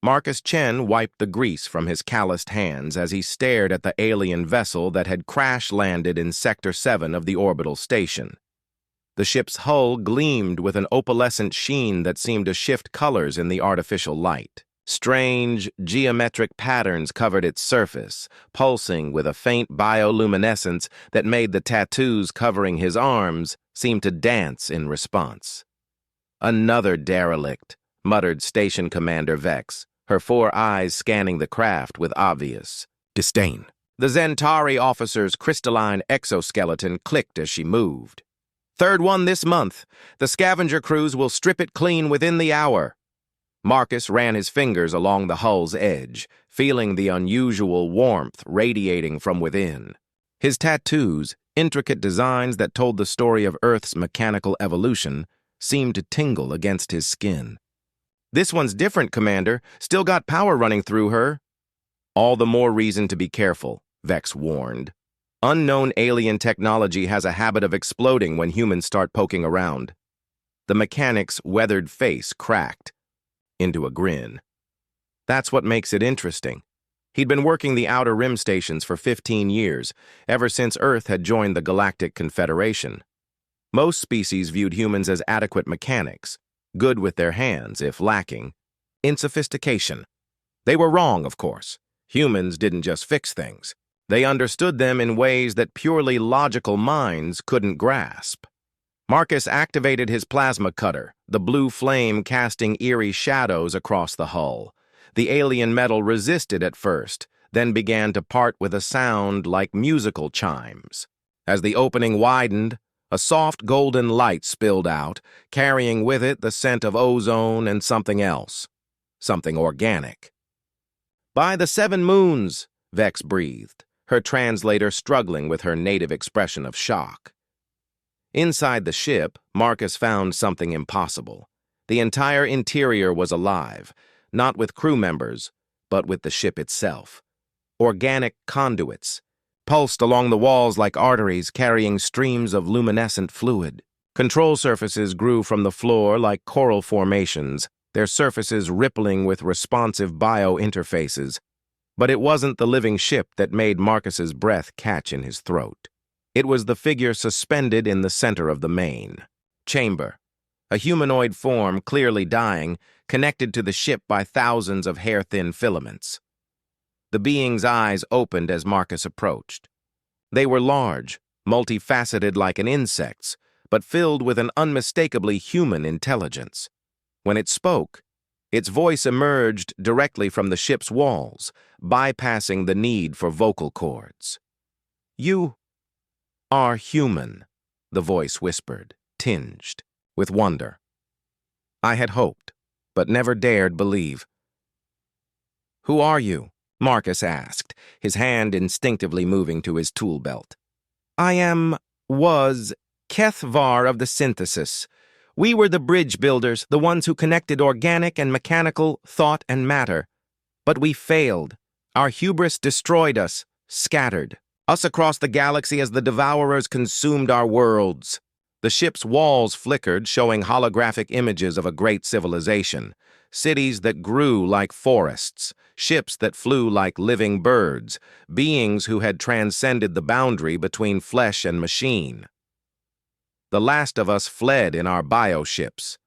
Marcus Chen wiped the grease from his calloused hands as he stared at the alien vessel that had crash-landed in Sector 7 of the orbital station. The ship's hull gleamed with an opalescent sheen that seemed to shift colors in the artificial light. Strange, geometric patterns covered its surface, pulsing with a faint bioluminescence that made the tattoos covering his arms seem to dance in response. "Another derelict," muttered Station Commander Vex, her 4 eyes scanning the craft with obvious disdain. The Zentari officer's crystalline exoskeleton clicked as she moved. "Third one this month. The scavenger crews will strip it clean within the hour." Marcus ran his fingers along the hull's edge, feeling the unusual warmth radiating from within. His tattoos, intricate designs that told the story of Earth's mechanical evolution, seemed to tingle against his skin. "This one's different, Commander. Still got power running through her." "All the more reason to be careful," Vex warned. "Unknown alien technology has a habit of exploding when humans start poking around." The mechanic's weathered face cracked into a grin. That's what makes it interesting. He'd been working the Outer Rim stations for 15 years, ever since Earth had joined the Galactic Confederation. Most species viewed humans as adequate mechanics, good with their hands, if lacking in sophistication. They were wrong, of course. Humans didn't just fix things. They understood them in ways that purely logical minds couldn't grasp. Marcus activated his plasma cutter, the blue flame casting eerie shadows across the hull. The alien metal resisted at first, then began to part with a sound like musical chimes. As the opening widened, a soft golden light spilled out, carrying with it the scent of ozone and something else. Something organic. "By the 7 moons," Vex breathed, her translator struggling with her native expression of shock. Inside the ship, Marcus found something impossible. The entire interior was alive, not with crew members, but with the ship itself. Organic conduits pulsed along the walls like arteries carrying streams of luminescent fluid. Control surfaces grew from the floor like coral formations, their surfaces rippling with responsive bio-interfaces. But it wasn't the living ship that made Marcus's breath catch in his throat. It was the figure suspended in the center of the main chamber, a humanoid form clearly dying, connected to the ship by thousands of hair-thin filaments. The being's eyes opened as Marcus approached. They were large, multifaceted like an insect's, but filled with an unmistakably human intelligence. When it spoke, its voice emerged directly from the ship's walls, bypassing the need for vocal cords. "You are human," the voice whispered, tinged with wonder. "I had hoped, but never dared believe." "Who are you?" Marcus asked, his hand instinctively moving to his tool belt. Was Kethvar of the Synthesis. We were the bridge builders, the ones who connected organic and mechanical thought and matter. But we failed. Our hubris destroyed us, scattered us across the galaxy as the Devourers consumed our worlds." The ship's walls flickered, showing holographic images of a great civilization. Cities that grew like forests, ships that flew like living birds, beings who had transcended the boundary between flesh and machine. The last of us fled in our bioships,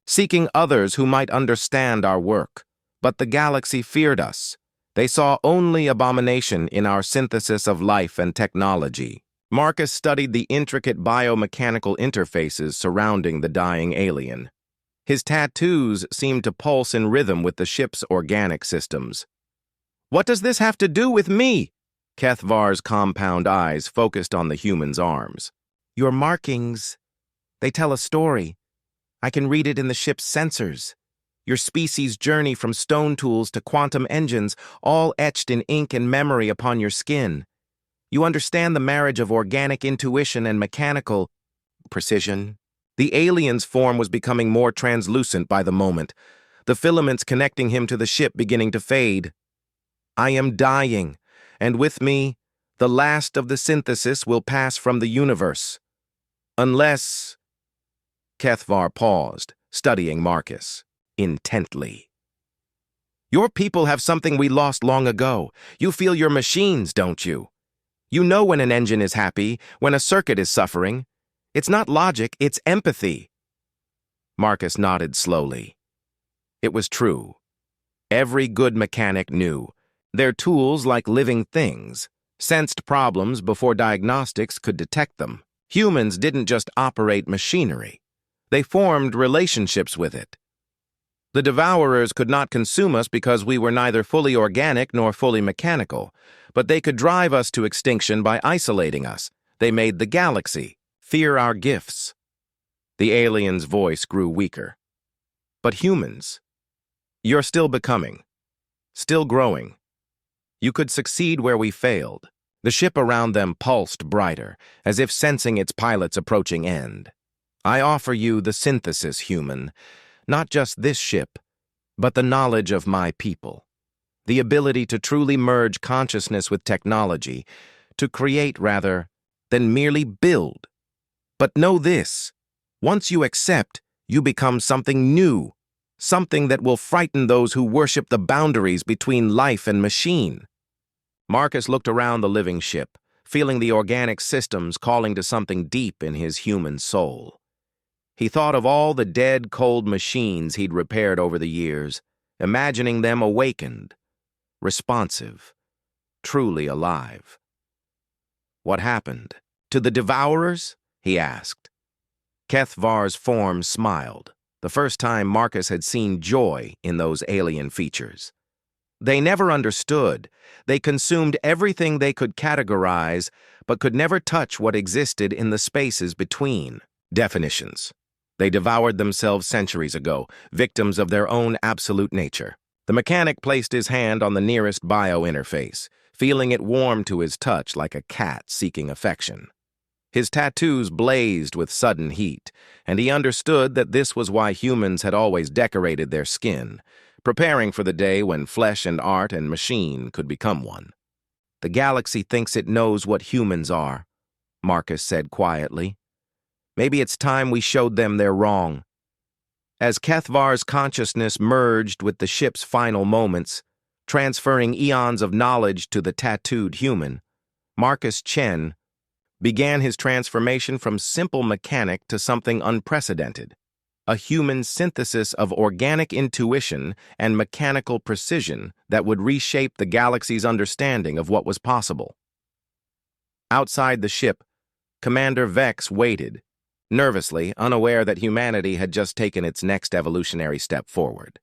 seeking others who might understand our work. But the galaxy feared us. They saw only abomination in our synthesis of life and technology. Marcus studied the intricate biomechanical interfaces surrounding the dying alien. His tattoos seemed to pulse in rhythm with the ship's organic systems. "What does this have to do with me?" Kethvar's compound eyes focused on the human's arms. "Your markings, they tell a story. I can read it in the ship's sensors. Your species' journey from stone tools to quantum engines, all etched in ink and memory upon your skin. You understand the marriage of organic intuition and mechanical precision." The alien's form was becoming more translucent by the moment, the filaments connecting him to the ship beginning to fade. "I am dying, and with me, the last of the synthesis will pass from the universe. Unless—" Kethvar paused, studying Marcus intently. Your people have something we lost long ago. You feel your machines, don't you? You know when an engine is happy, when a circuit is suffering. It's not logic, it's empathy. Marcus nodded slowly. It was true. Every good mechanic knew. Their tools, like living things, sensed problems before diagnostics could detect them. Humans didn't just operate machinery. They formed relationships with it. The devourers could not consume us because we were neither fully organic nor fully mechanical, but they could drive us to extinction by isolating us. They made the galaxy fear our gifts. The alien's voice grew weaker. But humans, you're still becoming, still growing. You could succeed where we failed. The ship around them pulsed brighter, as if sensing its pilot's approaching end. I offer you the synthesis, human. Not just this ship, but the knowledge of my people. The ability to truly merge consciousness with technology, to create rather than merely build. But know this, once you accept, you become something new, something that will frighten those who worship the boundaries between life and machine. Marcus looked around the living ship, feeling the organic systems calling to something deep in his human soul. He thought of all the dead, cold machines he'd repaired over the years, imagining them awakened, responsive, truly alive. What happened? To the devourers? He asked. Kethvar's form smiled, the first time Marcus had seen joy in those alien features. They never understood. They consumed everything they could categorize, but could never touch what existed in the spaces between. Definitions. They devoured themselves centuries ago, victims of their own absolute nature. The mechanic placed his hand on the nearest bio-interface, feeling it warm to his touch like a cat seeking affection. His tattoos blazed with sudden heat, and he understood that this was why humans had always decorated their skin, preparing for the day when flesh and art and machine could become one. The galaxy thinks it knows what humans are, Marcus said quietly. Maybe it's time we showed them they're wrong. As Kethvar's consciousness merged with the ship's final moments, transferring eons of knowledge to the tattooed human, Marcus Chen began his transformation from simple mechanic to something unprecedented, a human synthesis of organic intuition and mechanical precision that would reshape the galaxy's understanding of what was possible. Outside the ship, Commander Vex waited, nervously, unaware that humanity had just taken its next evolutionary step forward.